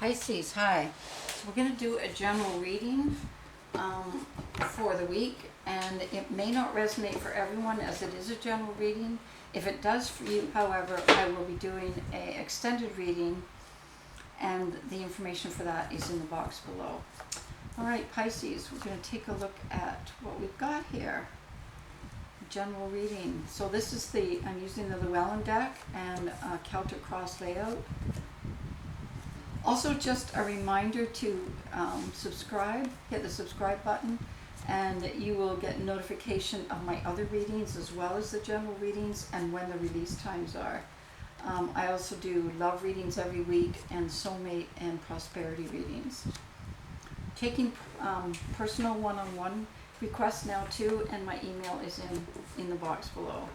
Pisces, hi. So we're going to do a general reading for the week, and it may not resonate for everyone as it is a general reading. If it does for you, however, I will be doing an extended reading, and the information for that is in the box below. All right, Pisces, we're going to take a look at what we've got here. General reading. So this is I'm using the Llewellyn deck and Celtic Cross layout. Also, just a reminder to subscribe, hit the subscribe button, and you will get notification of my other readings as well as the general readings and when the release times are. I also do love readings every week and soulmate and prosperity readings. Taking personal one-on-one requests now too, and my email is in the box below.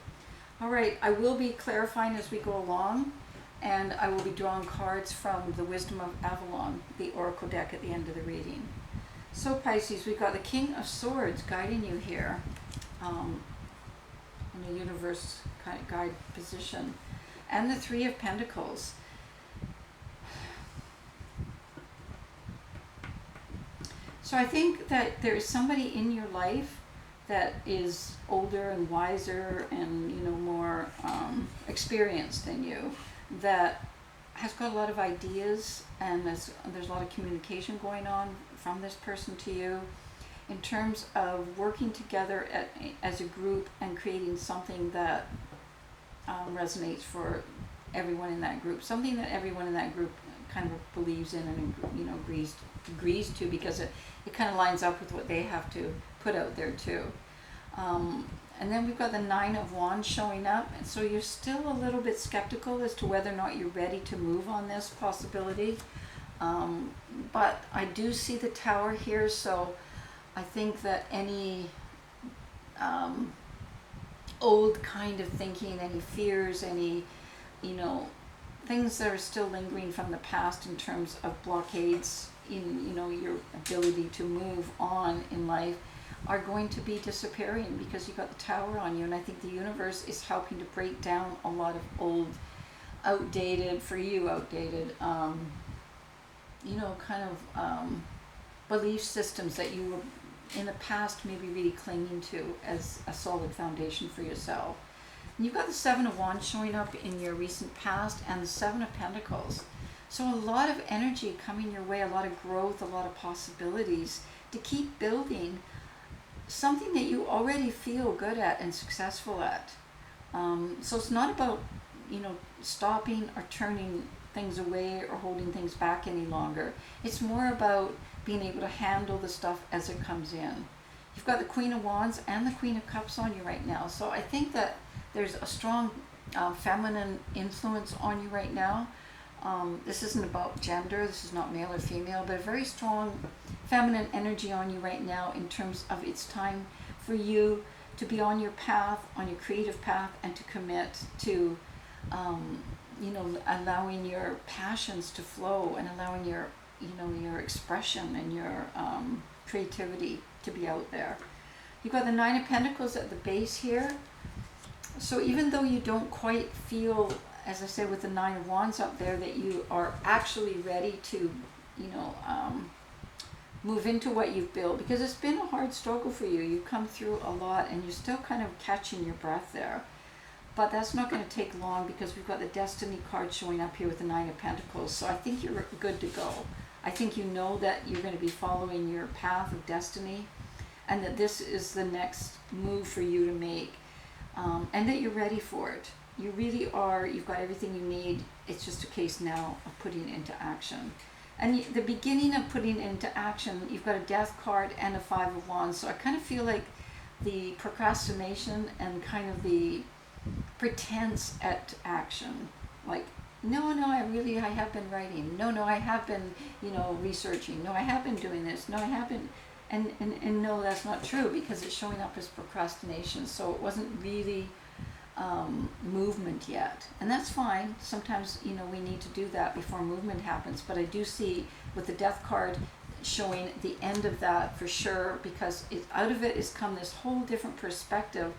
All right, I will be clarifying as we go along, and I will be drawing cards from the Wisdom of Avalon, the Oracle deck, at the end of the reading. So Pisces, we've got the King of Swords guiding you here in a universe kind of guide position, and the Three of Pentacles. So I think that there is somebody in your life that is older and wiser and more experienced than you, that has got a lot of ideas, and there's a lot of communication going on from this person to you in terms of working together as a group and creating something that resonates for everyone in that group, something that everyone in that group kind of believes in and agrees to, because it kind of lines up with what they have to put out there too. And then we've got the Nine of Wands showing up, and so you're still a little bit skeptical as to whether or not you're ready to move on this possibility. But I do see the Tower here, so I think that any old kind of thinking, any fears, any things that are still lingering from the past in terms of blockades in your ability to move on in life, are going to be disappearing because you've got the Tower on you. And I think the universe is helping to break down a lot of old, outdated belief systems that you were in the past maybe really clinging to as a solid foundation for yourself. And you've got the Seven of Wands showing up in your recent past, and the Seven of Pentacles. So a lot of energy coming your way, a lot of growth, a lot of possibilities to keep building something that you already feel good at and successful at. So it's not about stopping or turning things away or holding things back any longer. It's more about being able to handle the stuff as it comes in. You've got the Queen of Wands and the Queen of Cups on you right now. So I think that there's a strong feminine influence on you right now. This isn't about gender, this is not male or female, but a very strong feminine energy on you right now in terms of it's time for you to be on your path, on your creative path, and to commit to allowing your passions to flow and allowing your expression and your creativity to be out there. You've got the Nine of Pentacles at the base here. So even though you don't quite feel, as I said with the Nine of Wands up there, that you are actually ready to move into what you've built, because it's been a hard struggle for you. You've come through a lot and you're still kind of catching your breath there. But that's not going to take long, because we've got the Destiny card showing up here with the Nine of Pentacles. So I think you're good to go. I think you know that you're going to be following your path of destiny, and that this is the next move for you to make, and that you're ready for it. You really are. You've got everything you need. It's just a case now of putting it into action. And the beginning of putting it into action, you've got a Death card and a Five of Wands. So I kind of feel like the procrastination and kind of the pretense at action. Like, no, I have been writing. No, I have been, researching. No, I have been doing this. No, I haven't. And no, that's not true, because it's showing up as procrastination. So it wasn't really movement yet, and that's fine. Sometimes we need to do that before movement happens, but I do see with the Death card showing the end of that for sure, because out of it has come this whole different perspective,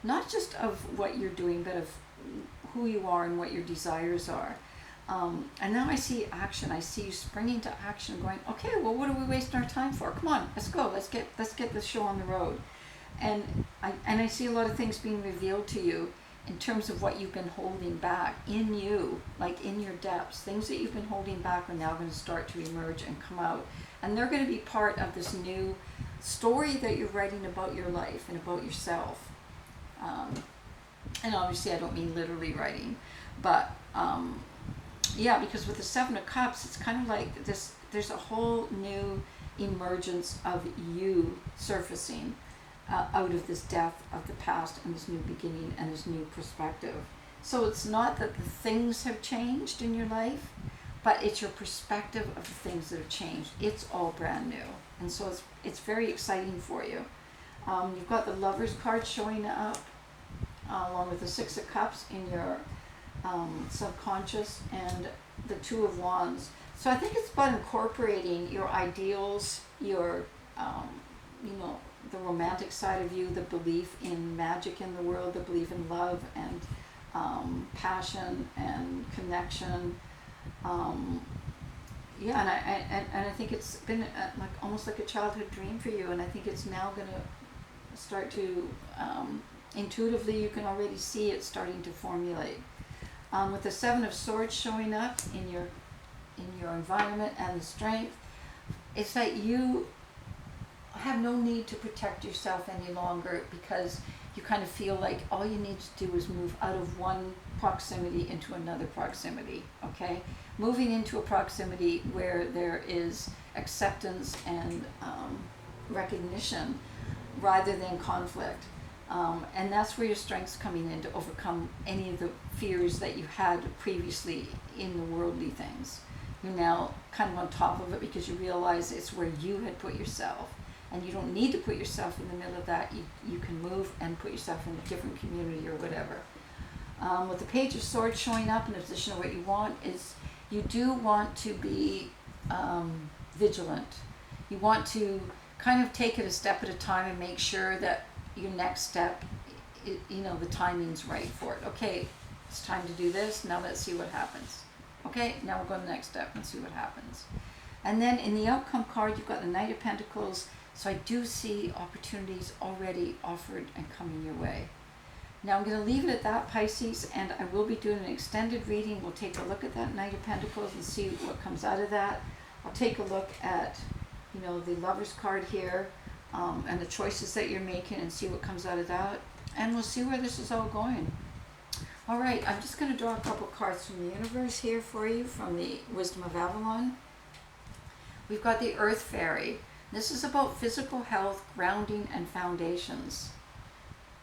not just of what you're doing, but of who you are and what your desires are. And now I see action. I see you springing to action, going, okay, well, what are we wasting our time for? Come on, let's go. Let's get the show on the road. And I see a lot of things being revealed to you in terms of what you've been holding back in you, like in your depths. Things that you've been holding back are now going to start to emerge and come out. And they're going to be part of this new story that you're writing about your life and about yourself. And obviously I don't mean literally writing, but yeah, because with the Seven of Cups, it's kind of like this, there's a whole new emergence of you surfacing out of this death of the past and this new beginning and this new perspective. So it's not that the things have changed in your life, but it's your perspective of the things that have changed. It's all brand new. And so it's very exciting for you. You've got the Lover's card showing up along with the Six of Cups in your subconscious, and the Two of Wands. So I think it's about incorporating your ideals, your, the romantic side of you, the belief in magic in the world, the belief in love and passion and connection. And I think it's been like almost like a childhood dream for you, and I think it's now going to start to intuitively, you can already see it starting to formulate. With the Seven of Swords showing up in your environment and the Strength, it's that you have no need to protect yourself any longer, because you kind of feel like all you need to do is move out of one proximity into another proximity, okay? Moving into a proximity where there is acceptance and recognition rather than conflict. And that's where your strength's coming in, to overcome any of the fears that you had previously in the worldly things. You're now kind of on top of it because you realize it's where you had put yourself. And you don't need to put yourself in the middle of that. You can move and put yourself in a different community or whatever. With the Page of Swords showing up in a position of what you want is, you do want to be vigilant. You want to kind of take it a step at a time and make sure that your next step, the timing's right for it. Okay, it's time to do this. Now let's see what happens. Okay, now we'll go to the next step and see what happens. And then in the outcome card, you've got the Knight of Pentacles. So I do see opportunities already offered and coming your way. Now I'm going to leave it at that, Pisces, and I will be doing an extended reading. We'll take a look at that Knight of Pentacles and see what comes out of that. I'll take a look at, the Lover's card here, and the choices that you're making, and see what comes out of that. And we'll see where this is all going. All right, I'm just going to draw a couple cards from the universe here for you, from the Wisdom of Avalon. We've got the Earth Fairy. This is about physical health, grounding, and foundations,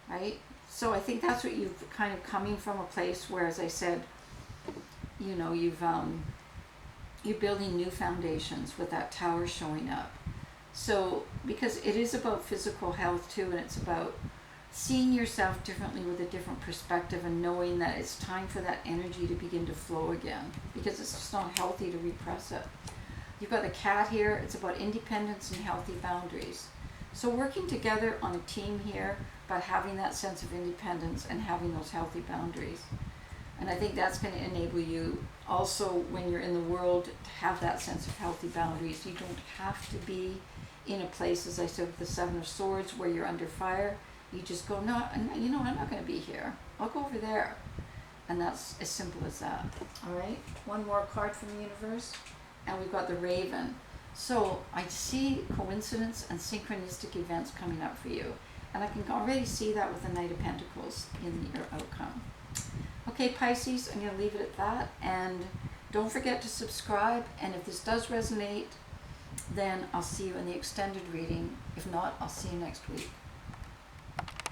right? So I think that's what you've kind of coming from, a place where, as I said, you're building new foundations with that Tower showing up. So, because it is about physical health too, and it's about seeing yourself differently with a different perspective, and knowing that it's time for that energy to begin to flow again, because it's just not healthy to repress it. You've got the Cat here. It's about independence and healthy boundaries. So working together on a team here, but having that sense of independence and having those healthy boundaries. And I think that's going to enable you also, when you're in the world, to have that sense of healthy boundaries. You don't have to be in a place, as I said, with the Seven of Swords, where you're under fire. You just go, no, I'm not going to be here. I'll go over there. And that's as simple as that. All right, one more card from the universe. And we've got the Raven. So I see coincidence and synchronistic events coming up for you. And I can already see that with the Knight of Pentacles in your outcome. Okay, Pisces, I'm going to leave it at that. And don't forget to subscribe. And if this does resonate, then I'll see you in the extended reading. If not, I'll see you next week.